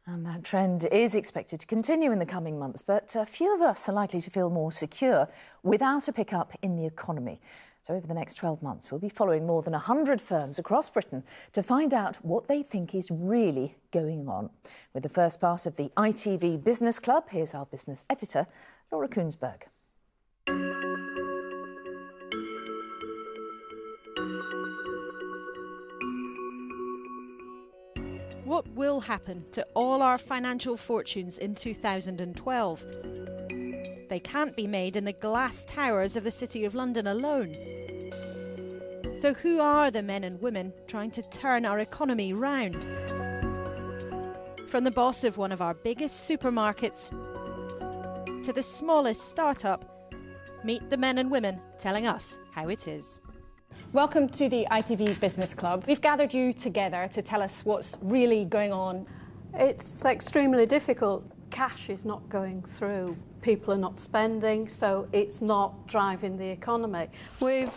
And that trend is expected to continue in the coming months, but few of us are likely to feel more secure without a pickup in the economy. So over the next 12 months, we'll be following more than 100 firms across Britain to find out what they think is really going on. With the first part of the ITV Business Club, here's our business editor, Laura Koonsberg. What will happen to all our financial fortunes in 2012? They can't be made in the glass towers of the City of London alone. So who are the men and women trying to turn our economy round? From the boss of one of our biggest supermarkets to the smallest start-up, meet the men and women telling us how it is. Welcome to the ITV Business Club. We've gathered you together to tell us what's really going on. It's extremely difficult. Cash is not going through. People are not spending, so it's not driving the economy. We've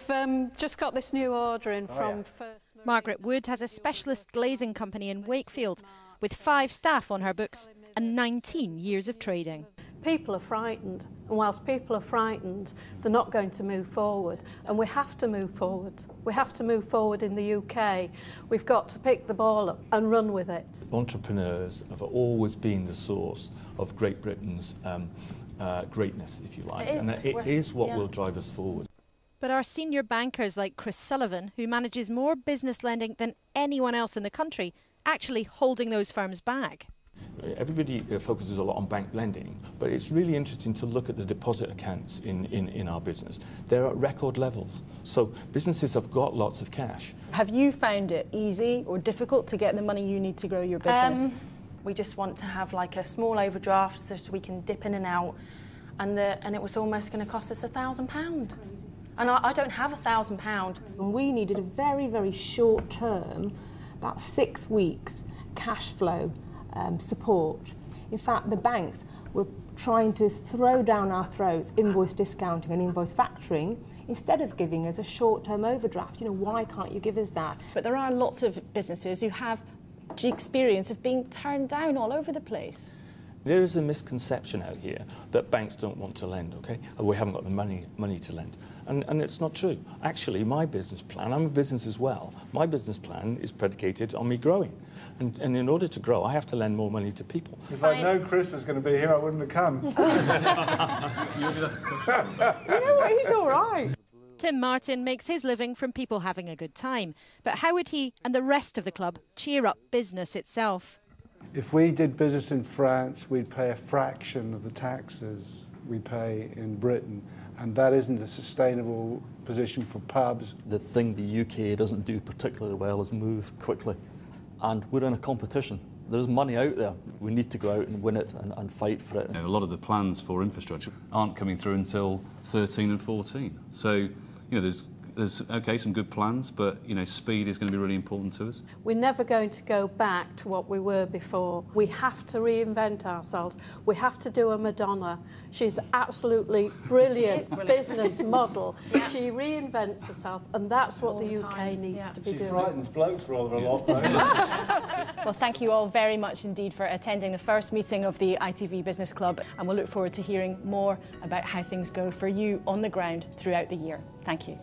just got this new order in from First Marine. Margaret Wood has a specialist glazing company in Wakefield with 5 staff on her books and 19 years of trading. People are frightened, and whilst people are frightened, they're not going to move forward, and we have to move forward. We have to move forward in the UK. We've got to pick the ball up and run with it. Entrepreneurs have always been the source of Great Britain's greatness, if you like, and it is what will drive us forward. But our senior bankers like Chris Sullivan, who manages more business lending than anyone else in the country, actually holding those firms back. Everybody focuses a lot on bank lending, but it's really interesting to look at the deposit accounts in our business. They're at record levels, so businesses have got lots of cash. Have you found it easy or difficult to get the money you need to grow your business? We just want to have like a small overdraft so we can dip in and out, and it was almost going to cost us £1,000. And I don't have £1,000. And we needed a very, very short term, about 6 weeks, cash flow support. In fact, the banks were trying to throw down our throats invoice discounting and invoice factoring instead of giving us a short-term overdraft. You know, why can't you give us that? But there are lots of businesses who have the experience of being turned down all over the place. There is a misconception out here that banks don't want to lend, okay? Or we haven't got the money to lend. And it's not true. Actually, my business plan, I'm a business as well, my business plan is predicated on me growing. And in order to grow, I have to lend more money to people. If I'd known Chris was going to be here, I wouldn't have come. You know what, he's all right. Tim Martin makes his living from people having a good time. But how would he and the rest of the club cheer up business itself? If we did business in France, we'd pay a fraction of the taxes we pay in Britain, and that isn't a sustainable position for pubs. The thing the UK doesn't do particularly well is move quickly, and we're in a competition. There's money out there. We need to go out and win it and fight for it. You know, a lot of the plans for infrastructure aren't coming through until 13 and 14. So, you know, there's some good plans, but you know, speed is going to be really important to us. We're never going to go back to what we were before. We have to reinvent ourselves. We have to do a Madonna. She's absolutely brilliant business model. Yeah. She reinvents herself, and that's what the UK needs to be doing. She frightens blokes rather a lot, though. Well, thank you all very much indeed for attending the first meeting of the ITV Business Club, and we'll look forward to hearing more about how things go for you on the ground throughout the year. Thank you.